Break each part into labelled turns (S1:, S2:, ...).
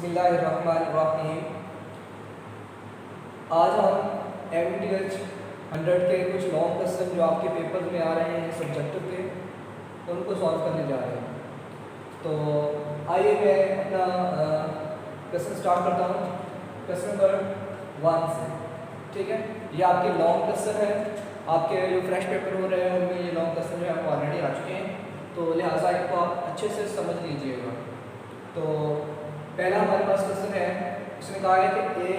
S1: बिस्मिल्लाहिर्रहमानिर्रहीम। आज हम MTH 100 के कुछ लॉन्ग क्वेश्चन जो आपके पेपर में आ रहे हैं सब्जेक्टिव के, उनको सॉल्व करने जा रहे हैं। तो आइए मैं अपना क्वेश्चन स्टार्ट करता हूँ क्वेश्चन नंबर 1 से। ठीक है, ये आपके लॉन्ग क्वेश्चन है। आपके जो फ्रेश पेपर हो रहे हैं उनमें ये लॉन्ग क्वेश्चन जो है आपको ऑलरेडी आ चुके हैं, तो लिहाजा इनको आप अच्छे से समझ लीजिएगा। तो पहला हमारे पास क्वेश्चन है, इसमें कहा है कि ए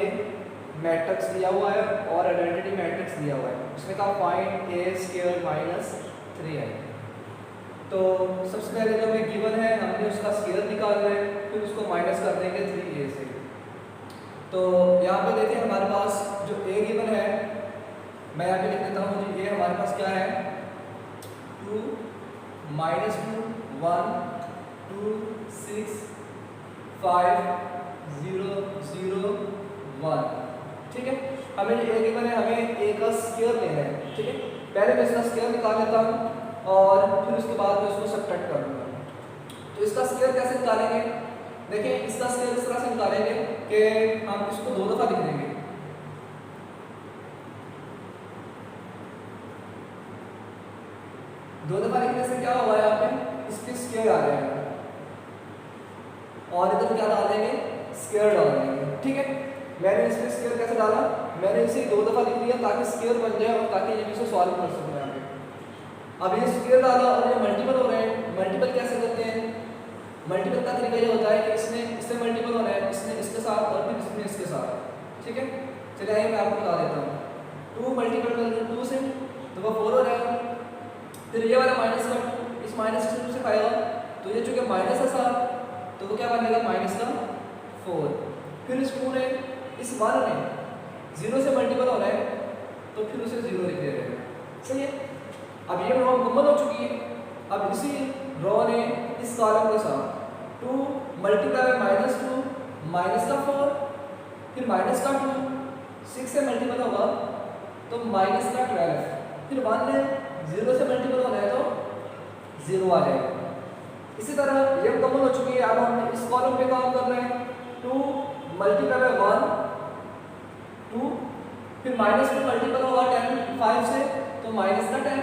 S1: मैट्रिक्स दिया हुआ है और आइडेंटिटी मैट्रिक्स दिया हुआ है। इसमें कहा फाइंड ए स्क्वायर माइनस 3i। तो सबसे पहले जो हमें गिवन है हमने उसका स्क्वायर निकालना है, फिर उसको माइनस कर देंगे 3a से। तो यहाँ पे देखिए हमारे पास जो ए गिवन है, मैं यहाँ पे लिख देता हूँ जी। ए हमारे पास क्या है, 2 -2 1 2 6 5 0 0 1। ठीक है, हमें ए गिवन है, हमें ए का स्क्वायर लेना है। ठीक है, पहले मैं इसका स्क्वायर निकाल लेता हूँ और फिर उसके बाद मैं उसको सब्ट्रैक्ट कर दूंगा। तो इसका स्क्वायर कैसे निकालेंगे, देखिए इसका स्क्वायर इस तरह से निकालेंगे कि हम इसको 2 दफा लिख देंगे। दो दफा लिखने से क्या होगा, यहाँ पे इसके स्क्वायर आ जाएगा और इधर क्या डाल देंगे, स्क्वायर डाल देंगे। ठीक है, मैंने इसमें स्क्वायर कैसे डाला, मैंने इसे 2 दफा लिख लिया ताकि स्क्वायर बन जाए और ताकि ये इसे सॉल्व कर सकूं यहाँ पे। अब ये स्क्वायर डाला और ये मल्टीपल हो रहे हैं। मल्टीपल कैसे करते हैं, मल्टीपल का तरीका ये होता है कि इसने इससे मल्टीपल होना है, इसने इसके साथ और फिर इसने इसके साथ। ठीक है, चलिए आइए मैं आपको बता देता हूँ। 2 × 2 से तो वो 4 हो जाएगा। फिर ये वाला माइनस का 2 इस माइनस से 2 से खाएगा, तो ये चूंकि माइनस है साथ, तो वो क्या बनेगा माइनस का 4। फिर इस 2 ने इस 1 ने 0 से मल्टीपल होना है, तो फिर उसे 0 लिख दे रहे हैं। सही है, अब ये रो मुकम्मल हो चुकी है। अब इसी रो ने इस कॉलम के साथ 2 × -2 माइनस का 4, फिर माइनस का 2 6 से मल्टीपल होगा तो माइनस का 12, फिर 1 ने 0 से मल्टीपल होना है तो 0 आ जाएगा। इसी तरह ये मुकम्मल हो चुकी है। अब हम इस कॉलम पे काम कर रहे हैं। 2 × 1 2, फिर -2 मल्टीपल होगा 10 5 से तो माइनस का 10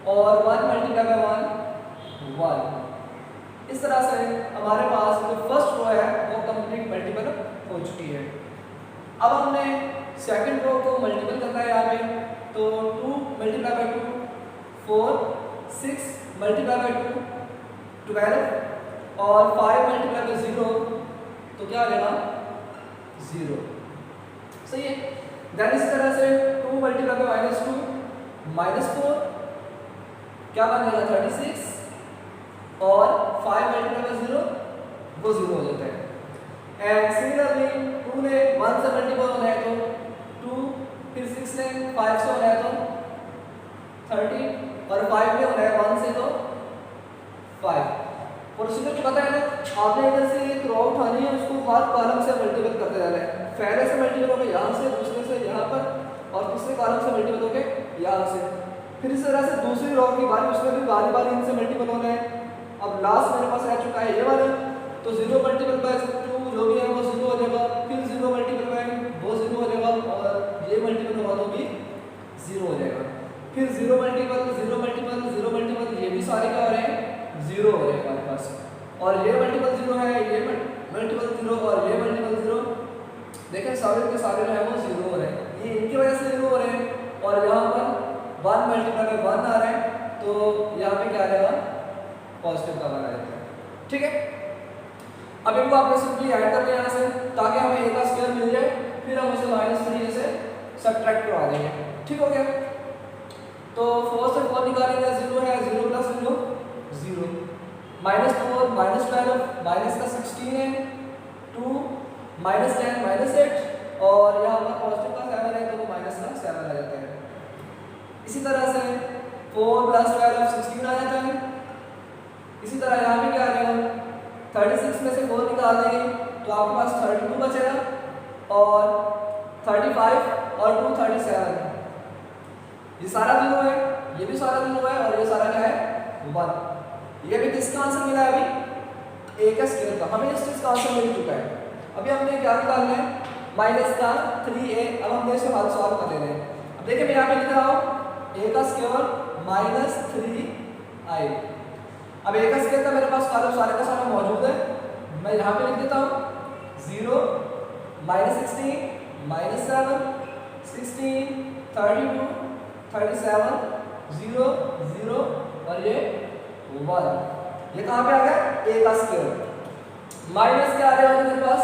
S1: और 1 × 1 1। इस तरह से हमारे पास जो फर्स्ट रो है वो कंप्लीट मल्टीपल हो चुकी है। अब हमने सेकंड रो को मल्टीपल करना है यहाँ पे, तो 2 × 2 4 6 × 2 12 और 5 × 0 तो क्या आ जाएगा 0। सही है, देन इस तरह से 2 × -2 -4 क्या बन जाएगा 36 और 5 × 0 वो 0 हो जाता है। एंड सिमिलरली 2 ने 1 से मल्टीपल होना है तो 2, फिर 6 ने 5 से होना है तो 30 और 5 ने होना है 1 से तो 5। प्रोसीजर पता है ना, आपने इधर से एक रो उठानी है, उसको हर कॉलम से मल्टीपल करते जाना है। पहले से मल्टीपल होकर यहाँ से, दूसरे से यहाँ पर और तीसरे कॉलम से मल्टीपल होकर यहाँ से। फिर इस तरह से दूसरी रो की बारी, उसमें भी बारी बारी इनसे मल्टीपल होना है। अब लास्ट मेरे पास आ चुका है ये वाला, तो 0 × 2 जो भी है वो 0 हो जाएगा, फिर 0 × वो 0 हो जाएगा और ये मल्टीपल होगा तो भी 0 हो जाएगा। फिर 0 × 0 × ये भी सारे क्या हो रहे हैं 0 हो रहे हैं हमारे पास। और ये मल्टीपल 0 है, ये मल्टीपल 0 और ये मल्टीपल 0। देखें सारे के सारे जो है वो 0 हो रहे हैं, ये इनकी वजह से 0 हो रहे हैं। और यहाँ पर 1 × 1 आ रहा है, तो यहाँ पे क्या आ जाएगा पॉजिटिव का 1 आ जाता है। ठीक है, अब इनको आपने सिंपली ऐड कर दिया यहाँ से ताकि हमें ए का स्क्वायर मिल जाए, फिर हम उसे -3 से सब्ट्रैक्ट करवा देंगे। ठीक हो गया, तो 4 से 4 निकालेंगे, 0 है 0 + 0 0, -4 -12 माइनस का 16 है 2 -10 -8 और यहाँ पर पॉजिटिव का 7 है तो वो माइनस का 7 आ जाता है। इसी तरह से 4 + 12 16 आ जाता है। इसी तरह यहाँ पे क्या आ जाएगा, 36 में से 4 निकाल देंगे तो आपके पास 32 बचेगा और 35 और 2 37। ये सारा 0 है, ये भी सारा 0 है और ये सारा क्या है 1। ये भी किसका आंसर मिला है अभी ए का स्क्वायर का, हमें इस चीज का आंसर मिल चुका है। अभी हमने क्या निकालना है, माइनस का 3a। अब हमने इसे हल सॉल्व कर देना है। अब देखिए मैं यहाँ पे लिख रहा हूँ a का स्क्वायर माइनस 3i। अब a का स्क्वायर का मेरे पास कॉलम सारे का सारा मौजूद है, मैं यहाँ पे लिख देता हूँ 0 माइनस 16 माइनस 7 16 32 37 0 0 और ये 1। ये कहाँ पे आ गया, a का स्क्वायर माइनस क्या आ रहा है मेरे पास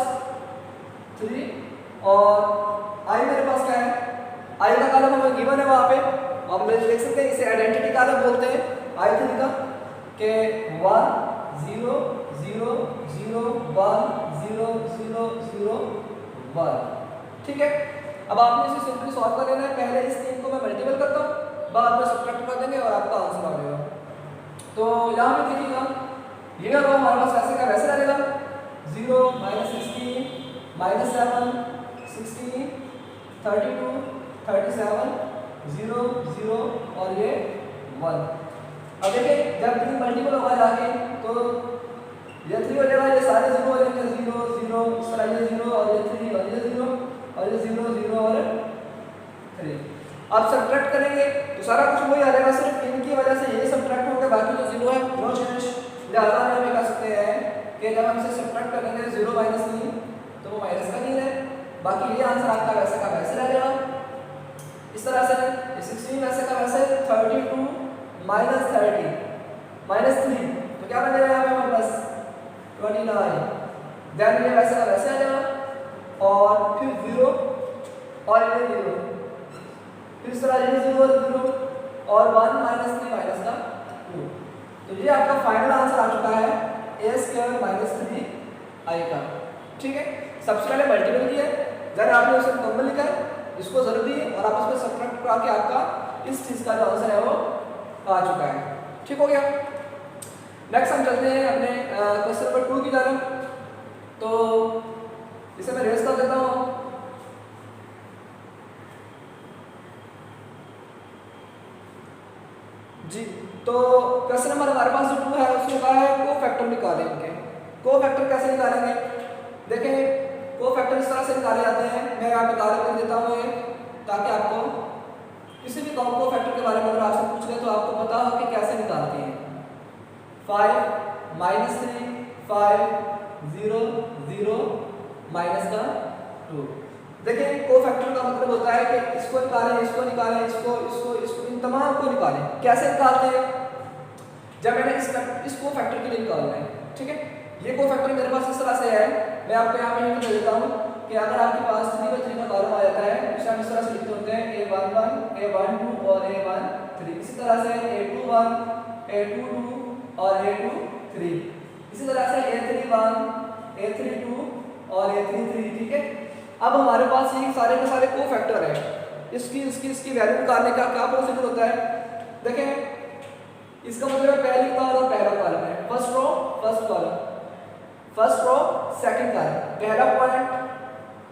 S1: 3 और i मेरे पास क्या है, i का कॉलम हमें गिवन है वहाँ पे, हम देख सकते हैं इसे आइडेंटिटी कॉलम बोलते हैं i3 का, के 1 0 0 0 1 0 0 0 1। ठीक है, अब आपने इसे सिंपली सॉल्व कर लेना है। पहले इस 3 को मैं मल्टीपल करता हूँ, बाद में सब्ट्रैक्ट कर देंगे और आपका आंसर आ जाएगा। तो यहाँ पे देखिएगा ये अगर हमारे पास वैसे का वैसे रहेगा 0 माइनस 16 माइनस 7 16 32 37 0 0 और ये 1। अब देखिए जब 3 मल्टीपल होगा जाके तो ये 3 हो जाएगा, ये सारे 0 हो जाएंगे 0 0 इस तरह ये 0 और ये 3 और ये 0 और ये 0 0 और 3। अब सब्ट्रैक्ट करेंगे तो सारा कुछ वही आ जाएगा, सिर्फ इनकी वजह से ये सब्ट्रैक्ट होगा, बाकी जो 0 है नो चेंज। लिहाजा हम कह सकते हैं कि जब हम इसे सब्ट्रैक्ट करेंगे 0 माइनस 3 तो वो माइनस का 3 है, बाकी ये आंसर आपका वैसे का वैसे रह जाएगा। इस तरह से 16 वैसे का वैसे 32 माइनस 30 माइनस 3 तो क्या बन जाएगा यहाँ पे हमारे पास 29। देन ये वैसे का वैसे आ जाएगा और फिर 0 और ये 0, फिर इस तरह ये 0 0 और 1 माइनस 3 माइनस का 2। तो ये आपका फाइनल आंसर आ चुका है a स्क्वायर माइनस 3i का। ठीक है, सबसे पहले मल्टीपल किया है, देन आपने उसे नंबर लिखा है, इसको जरूर दिए और आप उसको सब्ट्रैक्ट करा के आपका इस चीज का जो आंसर है वो आ चुका है। ठीक हो गया। नेक्स्ट हम चलते हैं अपने क्वेश्चन नंबर 2 की तरफ। तो इसे मैं रेस कर देता हूँ। जी, तो क्वेश्चन नंबर हमारे पास जो 2 है उसमें कहा है को फैक्टर निकालें इनके। को फैक्टर कैसे निकालेंगे, देखें को फैक्टर इस तरह से निकाले जाते हैं, मैं यहाँ पे कॉलम कर देता हूँ ताकि आपको किसी भी को फैक्टर के बारे में अगर आपसे पूछ ले तो आपको पता हो कि कैसे निकालते हैं। 5 माइनस 3 5 0 0 माइनस का 2। देखिए को फैक्टर का मतलब होता है कि इसको निकालें इसको निकालें इसको इसको इसको इन तमाम को निकालें। कैसे निकालते हैं, जब मैंने इस को फैक्टर के लिए निकालना है। ठीक है, ये को फैक्टर मेरे पास इस तरह से है, मैं आपको यहाँ पे हिंट दे देता हूँ कि अगर आपके पास 3/3 का कॉलम आ जाता है इसे हम इस तरह से लिखते होते हैं a11 a12 और a13। इसी तरह से a21 a22 और a23, इसी तरह से a31 a32 और a33। ठीक है, अब हमारे पास ये सारे के सारे को फैक्टर है, इसकी वैल्यू निकालने का क्या प्रोसीजर होता है। देखें इसका मतलब है पहली कॉलम और पहला कॉलम है, first row first column, first row second column, पहला पॉइंट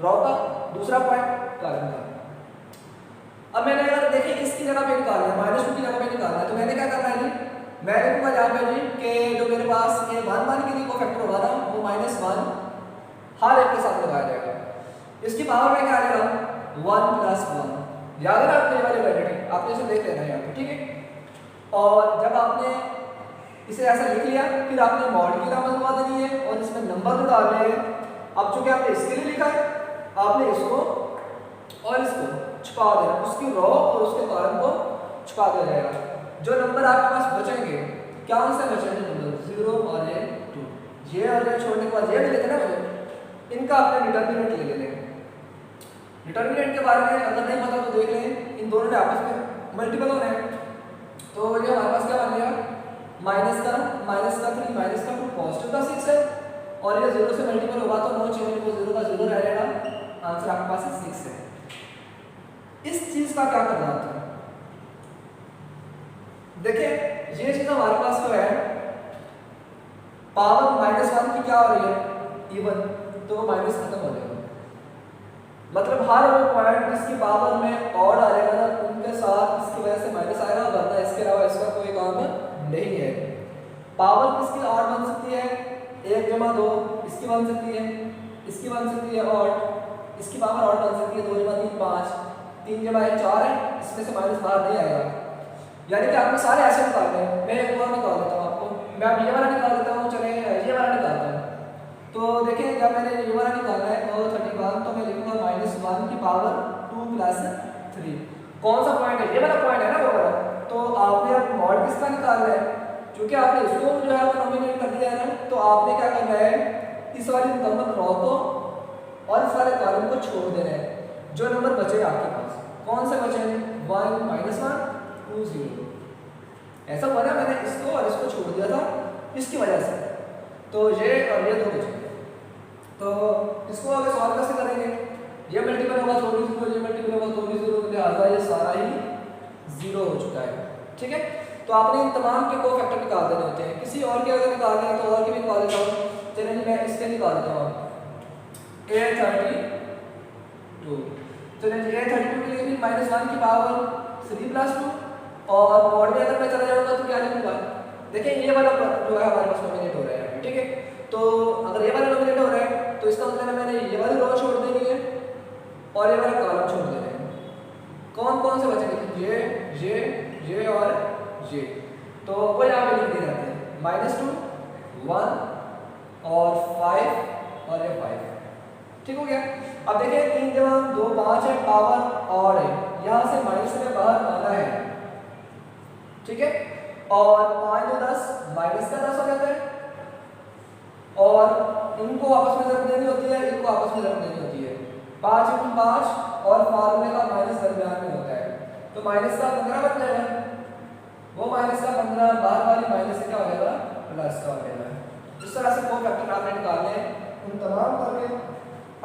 S1: रो का, दूसरा पॉइंट कॉलम का। अब मैंने अगर देखिए इसकी जगह पे निकालना है, -2 की जगह पे निकालना है, तो मैंने क्या करना है जी, मैं लिखूंगा यहाँ पे जी कि जो मेरे पास ये 1 के लिए को फैक्टर होगा ना वो -1 हर एक के साथ लगाया जाएगा। इसकी पावर में क्या आ जाएगा 1 + 1। याद है आपने ये वाली वैल्यू, आपने इसे देख लेना है यहाँ पे। ठीक है, और जब आपने इसे ऐसा लिख लिया फिर आपने मॉड की रामत लगा देनी है और इसमें नंबर भी डालने हैं। अब चूंकि आपने इसके लिए लिखा है आपने इसको और इसको छुपा देना, उसकी रो और उसके कॉलम को छुपा दिया जाएगा। जो नंबर आपके पास बचेंगे, क्या से बचेंगे नंबर 0 और ये 2, ये और ये छोड़ने के बाद ये भी लिखना है, इनका आपने डिटर्मिनेंट ले लेना है। डिटर्मिनेंट के बारे में अगर नहीं पता तो देख लें, इन दोनों ने आपस में मल्टीपल होना है। तो ये हमारे पास क्या बन गया माइनस का 3 माइनस का 2 पॉजिटिव का 6 है और ये 0 से मल्टीपल होगा तो नो चेंज, वो 0 का 0 रह जाएगा, आंसर आपके पास 6 है। इस चीज का क्या करना होता है, देखिए ये चीज हमारे पास जो है पावर -1 की क्या हो रही है इवन, तो वो माइनस खत्म हो जाएगा। मतलब हर वो पॉइंट जिसकी पावर में ऑड आ जाएगा ना उनके साथ इसकी वजह से माइनस आएगा, वरना इसके अलावा इसका कोई काम नहीं है। पावर किसकी ऑड बन सकती है, 1 जमा 2 इसकी बन सकती है, इसकी बन सकती है और इसकी पावर और बन सकती है 2 जमा 3 5, 3 जमा 1 4 है, इसमें से माइनस बाहर नहीं आएगा। यानी कि आपने सारे ऐसे निकालने हैं। मैं एक और निकाल देता हूँ आपको, मैं अब ये वाला निकाल देता हूँ, चले ये वाला निकालता हूँ। तो देखिए जब मैंने ये वाला निकालना है 31 तो मैं लिखूंगा -1 की पावर 2 + 3। कौन सा पॉइंट है? ये वाला पॉइंट है ना वो वाला। तो आपने अब मॉड किसका निकालना है? क्योंकि आपने इसको जो है वो नॉमिनेट कर दिया है ना, तो आपने क्या करना है, इस वाली मुकम्मल रो को और इस वाले कॉलम को छोड़ देना है। जो नंबर बचे आपके पास कौन से बचे? 1 -1 2 0। ऐसा हुआ ना, मैंने इसको और इसको छोड़ दिया था इसकी वजह से, तो ये और ये दो बचे। तो इसको अगर सॉल्व कैसे करेंगे? ये मल्टीपल होगा तो भी 0, ये मल्टीपल होगा तो भी 0, लिहाजा ये सारा ही 0 हो चुका है। ठीक है, तो आपने इन तमाम के कोफैक्टर निकाल देने होते हैं। किसी और के अगर निकालना है तो और के भी निकाल देता हूँ। चलिए मैं इसके निकाल देता हूँ। A32, चलिए A32 के लिए भी -1 की पावर 3 + 2 और मॉड में अगर मैं चला जाऊँगा तो क्या लिखूंगा? देखिए ये वाला जो है हमारे पास नॉमिनेट हो रहा है। ठीक है, तो अगर ये वाला नॉमिनेट हो रहा है तो इसका मतलब है मैंने ये वाली रो छोड़ देनी है और ये वाला कॉलम छोड़ देना है। कौन कौन से बचेंगे? ये और ये। तो वो यहाँ पे लिख दिए जाते हैं -2 1 और 5 और ये 5। ठीक हो गया। अब देखिए 3 जमा 2 5 है, पावर और है, यहाँ से माइनस में बाहर आना है। ठीक है, और 5 2 10 माइनस का 10 हो जाता है और इनको आपस में ज़रूरत देनी होती है, इनको आपस में ज़रूरत देनी होती है। 5 × 5 और फार्मूले का माइनस दरमियान में होता है, तो माइनस का 15 बन जाएगा। वो माइनस का 15 बाहर वाली माइनस से क्या हो जाएगा? प्लस का हो जाएगा। इस तरह से को फैक्टर आपने निकालने हैं उन तमाम करके।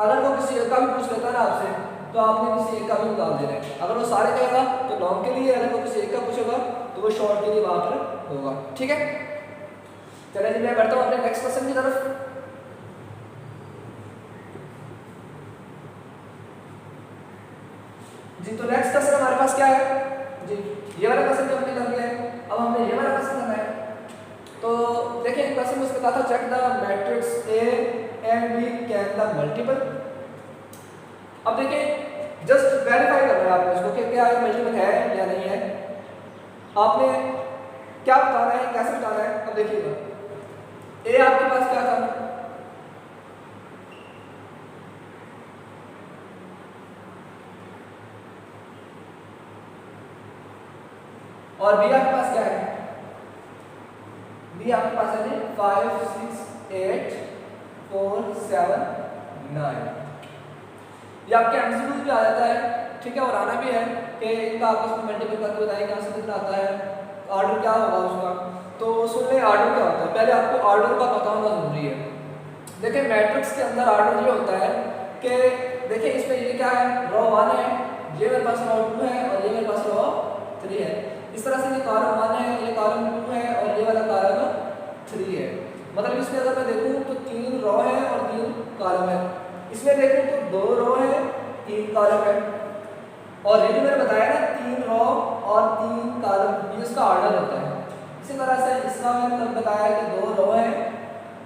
S1: अगर वो किसी एक का भी पूछ लेता है ना आपसे, तो आपने किसी एक का भी निकाल देना है। अगर वो सारे कहेगा तो लॉन्ग के लिए, अगर वो किसी एक का पूछेगा तो वो शॉर्ट के लिए वहां पर होगा। ठीक है, चलिए मैं बढ़ता हूँ अपने नेक्स्ट क्वेश्चन की तरफ। जी, तो नेक्स्ट क्वेश्चन हमारे पास क्या है जी? ये वाला क्वेश्चन जो हमने कर लिया है, अब हमने ये वाला क्वेश्चन करना है। तो देखिए क्वेश्चन में उसमें कहा था check the matrix A and B can the multiple. अब देखिए जस्ट वेरीफाई करना है आपने इसको कि क्या ये मल्टीपल है या नहीं है। आपने क्या बताना है, कैसे बताना है? अब देखिएगा A आपके पास क्या था? और B आपके पास क्या है? B आपके पास है 5 6 8 4 7 9। ये आपके एमसीक्यू भी आ जाता है। ठीक है, और आना भी है कि इनका आपस में मल्टीपल करके बताएं कहाँ से कितना आता है, ऑर्डर क्या होगा उसका। तो सुन ले ऑर्डर क्या होता है, पहले आपको ऑर्डर का पता होना जरूरी है। देखिए मैट्रिक्स के अंदर ऑर्डर ये होता है कि देखिए इसमें ये क्या है, रो 1 है, ये मेरे पास रो 2 है और ये मेरे पास रो 3 है। इस तरह से ये कॉलम 1 है, ये कॉलम 2 है और ये वाला कॉलम 3 है। मतलब इसमें अगर मैं देखूं तो 3 रो है और 3 कॉलम है। इसमें देखूं तो 2 रो है 3 कॉलम है। और ये जो मैंने बताया ना 3 रो और 3 कॉलम, ये इसका ऑर्डर होता है। इसी तरह से इसका मैंने तब बताया कि 2 रो है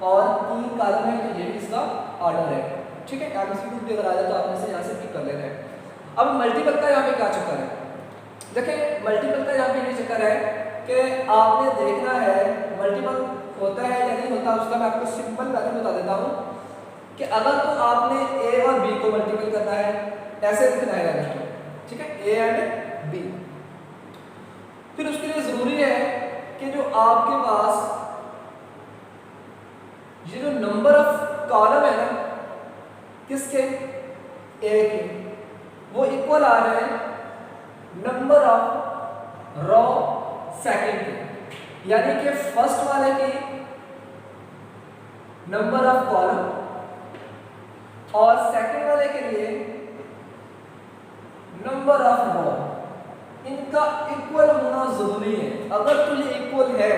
S1: और 3 कॉलम है, तो ये भी इसका ऑर्डर है। ठीक है, एमसीक्यू भी अगर आ जाए तो आपने इसे यहाँ से पिक कर लेना है। अब मल्टीपल का यहाँ पे क्या चक्कर है? देखिए मल्टीपल का यहाँ पे ये चक्कर है कि आपने देखना है मल्टीपल होता है या नहीं होता। उसका मैं आपको सिंपल मेथड बता देता हूँ कि अगर तो आपने A और B को मल्टीपल करना है, ऐसे लिखना है डायरेक्ट। ठीक है, A एंड B। फिर उसके लिए जरूरी है कि जो आपके पास ये जो नंबर ऑफ कॉलम है ना किसके, A के, वो इक्वल आ रहे हैं नंबर ऑफ रो सेकंड के। यानी कि फर्स्ट वाले की नंबर ऑफ कॉलम और सेकंड वाले के लिए नंबर ऑफ रो, इनका इक्वल होना जरूरी है। अगर तो ये इक्वल है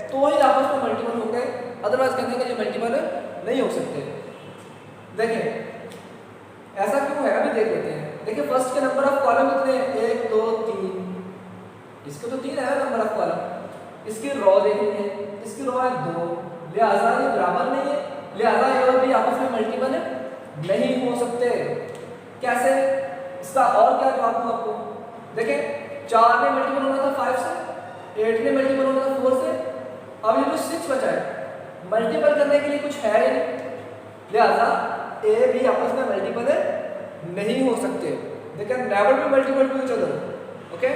S1: तो ही आपस में मल्टीपल होंगे, अदरवाइज कहते हैं कि ये मल्टीपल नहीं हो सकते। देखिए ऐसा क्यों है, अभी देख लेते हैं। देखिए फर्स्ट के नंबर ऑफ कॉलम कितने हैं? 1 2 3। इसके तो 3 है ना नंबर ऑफ कॉलम। इसकी रो देखनी है, इसकी रो है 2, लिहाजा ये बराबर नहीं है। लिहाजा ए और बी आपस में मल्टीपल नहीं हो सकते। कैसे? इसका और क्या जवाब दूं आपको? देखें 4 ने मल्टीपल होना था 5 से, 8 ने मल्टीपल होना था 4 से, अब ये जो 6 बचा है मल्टीपल करने के लिए कुछ है ही नहीं, लिहाजा ए बी आपस में मल्टीपल नहीं हो सकते। They can never be multiple to each other. Okay,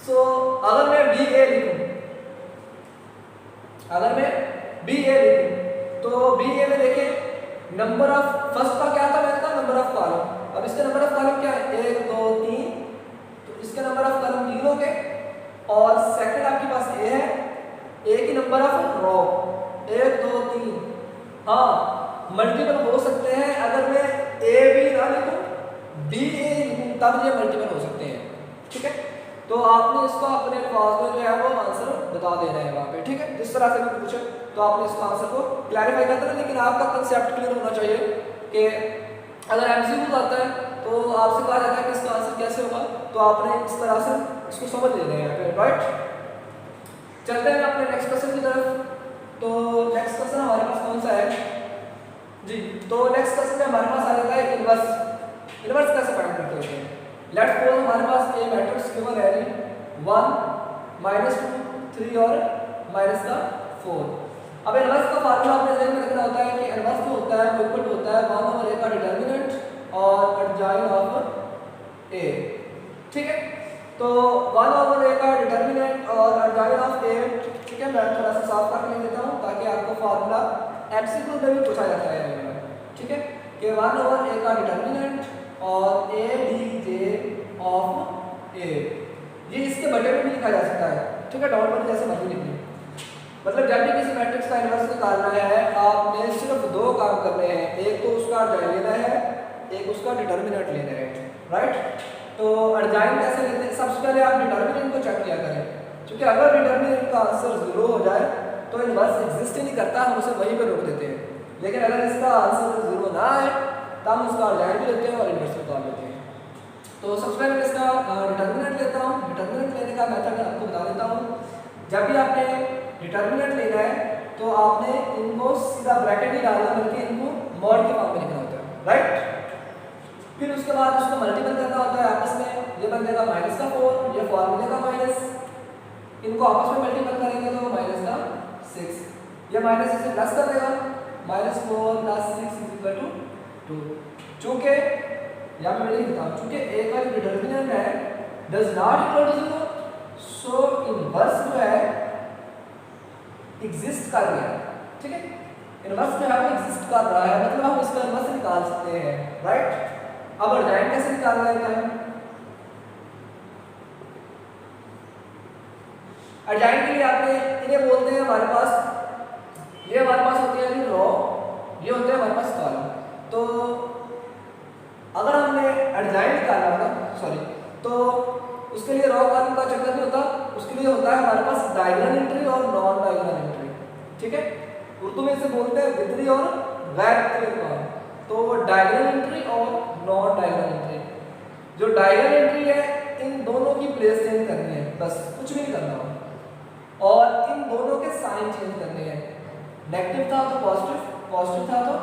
S1: so अगर मैं बी ए लिखूं, अगर मैं बी ए लिखूं तो बी ए में देखिए नंबर ऑफ फर्स्ट का क्या था, मैंने कहा नंबर ऑफ कॉलम। अब इसका नंबर ऑफ कॉलम क्या है? 1 2 3, तो इसका नंबर ऑफ कॉलम 3 हो गए। और सेकंड आपके पास ए है, ए की नंबर ऑफ रो 1 2 3। हाँ, मल्टीपल हो सकते हैं अगर मैं ए बी ना लिखूं, बी ए लिखूं, तब ये मल्टीपल हो सकते हैं। ठीक है, तो आपने इसको अपने अल्फाज में जो है वो आंसर बता देना है वहाँ पे। ठीक है, जिस तरह से भी पूछे तो आपने इसका आंसर को क्लैरिफाई करना है, लेकिन आपका कंसेप्ट क्लियर होना चाहिए कि अगर एमसीक्यू आता है तो आपसे कहा जाता है कि इसका आंसर कैसे होगा, तो आपने इस तरह से इसको समझ लेना है यहाँ पे। राइट, चलते हैं अपने नेक्स्ट क्वेश्चन की तरफ। तो नेक्स्ट क्वेश्चन हमारे पास कौन सा है जी? तो नेक्स्ट क्वेश्चन में हमारे पास आ जाता है इनवर्स। इनवर्स कैसे फाइंड करते होते हैं? लेट्स सपोज हमारे पास ए मैट्रिक्स गिवन है 1 -2 3 और माइनस का 4। अब इनवर्स का फार्मूला आपने ध्यान में रखना होता है कि इनवर्स जो होता है वो इक्वल होता है 1/a का डिटर्मिनेंट और एडजॉइन ऑफ a। ठीक है, तो 1/a का डिटर्मिनेंट और एडजॉइन ऑफ a, ठीक है, मैं थोड़ा सा साफ करके लिख देता हूं ताकि आपको फार्मूला एमसीक्यू में भी पूछा जाता है। ठीक है, कि 1/a का डिटर्मिनेंट और a dj ऑफ a, ये इसके बटे में भी लिखा जा सकता है। ठीक है, डॉट बटे जैसे मर्जी लिखिए। मतलब जब भी किसी मैट्रिक्स का इनवर्स निकालना है आपने सिर्फ 2 काम करने हैं, एक तो उसका एडजॉइन लेना है, एक उसका डिटर्मिनेंट लेना है। राइट, तो एडजॉइन कैसे लेते हैं? सबसे पहले आप डिटर्मिनेंट को चेक किया करें, क्योंकि अगर डिटर्मिनेंट का आंसर 0 हो जाए तो इनवर्स एग्जिस्ट ही नहीं करता, हम उसे वहीं पर रोक देते हैं। लेकिन अगर इसका आंसर 0 ना आए तो हम उसका एडजॉइन भी लेते हैं और इनवर्स निकाल लेते हैं। तो सबसे पहले मैं इसका डिटर्मिनेंट लेता हूँ। डिटर्मिनेंट लेने का मेथड मैं आपको बता देता हूँ। जब भी आपने डिटर्मिनेंट लेना है तो आपने इनको सीधा ब्रैकेट ही डालना, बल्कि इनको मॉड के फॉर्म में लिखना होता है। राइट, फिर उसके बाद उसको मल्टीपल करना होता है आपस में। ये बन जाएगा माइनस का 4, ये फॉर्मूले का माइनस, इनको आपस में मल्टीपल करेंगे तो माइनस का 6, ये माइनस इसे प्लस कर देगा, -4 + 6 = 2। चूंकि यहाँ मैं लिख देता हूँ, चूंकि a का डिटर्मिनेंट है does not equal to 0, so inverse जो है एग्जिस्ट कर रहा है। ठीक है, इनवर्स जो है वो एग्जिस्ट कर रहा है, मतलब हम इसका इनवर्स निकाल सकते हैं। राइट, अब एडजॉइन कैसे निकालना है? एडजॉइन के लिए आपने इन्हें बोलते हैं हमारे पास, ये हमारे पास होती है रो, ये होते हैं हमारे पास कॉलम। तो अगर हमने एडजॉइन निकालना होगा, सॉरी, तो उसके लिए रो कॉलम का चक्कर नहीं होता, उसके लिए होता है हमारे पास डायगोनल एंट्री और नॉन डायगोनल एंट्री। ठीक है, उर्दू में इसे बोलते हैं वितरी और गैर वितरी कॉलम। तो डायगोनल एंट्री और नॉन डायगोनल एंट्री, जो डायगोनल एंट्री है इन दोनों की प्लेस चेंज करनी है, बस कुछ भी नहीं करना हो, और इन दोनों के साइन चेंज करने हैं। नेगेटिव था तो पॉजिटिव, पॉजिटिव था तो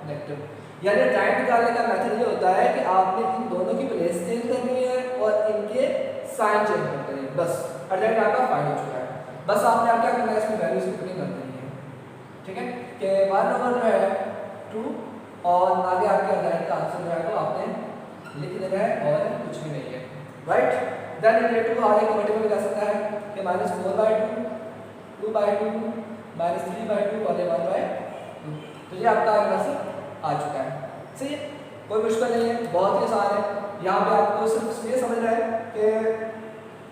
S1: नेगेटिव। यानी एडजॉइन निकालने का मेथड ये होता है कि आपने इन दोनों की प्लेस चेंज करनी है और इनके साइन चेंज करते हैं, बस एडजॉइन आपका फाइंड हो चुका है। बस आपने आप क्या करना है, इसकी वैल्यूज की पुटिंग कर देनी है। ठीक है, कि 1/2 जो है 2 और आगे आपके एडजॉइन का आंसर जो है वो आपने लिख देना है और कुछ भी नहीं है। राइट, देन रिलेटिव आगे का मल्टीपल भी कर सकता है कि -4/2, 2/2, -3/2 और 1/2। तो ये आपका आंसर आ चुका है। सही है, कोई मुश्किल नहीं है, बहुत ही आसान है। यहाँ पे आपको सिर्फ ये समझना है कि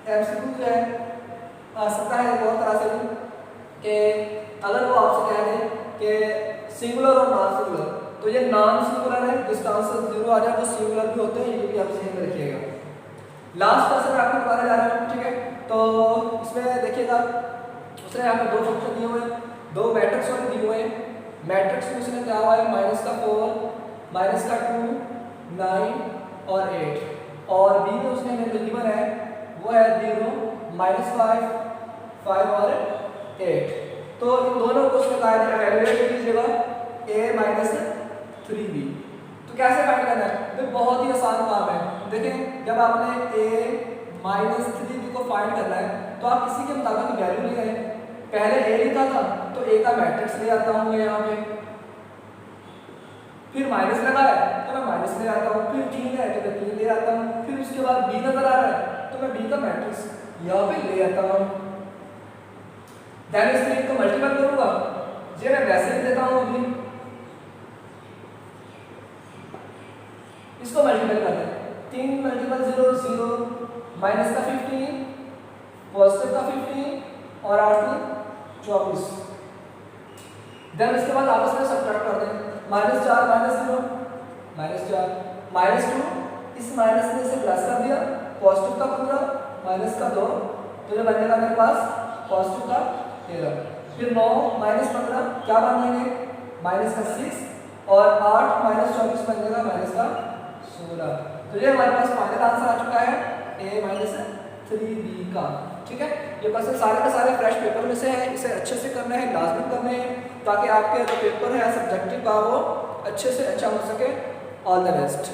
S1: एमसीक्यू जो है आ सकता है बहुत तरह से भी, कि अगर वो आपसे कह दें कि सिंगुलर और नॉन सिंगुलर, तो ये नॉन सिंगुलर है, जिसका आंसर 0 आ जाए वो सिंगुलर भी होते हैं, ये भी आप ध्यान में रखिएगा। लास्ट क्वेश्चन मैं आपको बताने जा रहा हूँ। ठीक है, तो इसमें देखिएगा उसने यहाँ पे 2 फंक्शन दिए हुए हैं, 2 मैट्रिक्स और दिए हुए हैं। मैट्रिक्स में उसने क्या हुआ है -4, -2, 9 और 8, और बी में उसने हमें जो गिवन है वो है 0, -5, 5 और 8। तो इन दोनों को उसने कहा एवेल्यूएट कीजिएगा a माइनस 3b। तो कैसे फाइंड करना है? तो बहुत ही आसान काम है। देखें जब आपने a माइनस 3b को फाइंड करना है तो आप इसी के मुताबिक वैल्यू ले आए। पहले a लिखा था तो a का मैट्रिक्स ले आता हूँ मैं यहाँ पे, फिर माइनस लगा है तो मैं माइनस ले आता हूँ, फिर 3 है तो मैं 3 ले आता हूँ, फिर उसके बाद b नजर आ रहा है तो मैं b का मैट्रिक्स यहाँ पे ले आता हूँ। देन इस 3 को मल्टीपल करूंगा, ये मैं वैसे ही देता हूँ अभी, इसको मल्टीपल कर दें। 3 मल्टीपल 0 0, माइनस का 15, पॉजिटिव का 15 और 8 24। देन इसके बाद आपस में सब्ट्रैक्ट कर दें। माइनस 4 माइनस 0 माइनस 4, माइनस 2, इस माइनस ने इसे प्लस कर दिया, पॉजिटिव का 15 माइनस का 2, तो ये बनेगा मेरे पास पॉजिटिव का 13। फिर 9 माइनस 15 क्या बनेंगे? माइनस का 6 और 8 माइनस 24 बनेगा माइनस का 16। तो ये हमारे पास फाइनल आंसर आ चुका है a माइनस 3b का। ठीक है, ये क्वेश्चन सारे के सारे फ्रेश पेपर में से है, इसे अच्छे से करना है, लाजमी करने हैं ताकि आपके जो पेपर है सब्जेक्टिव का वो अच्छे से अच्छा हो सके। All the best.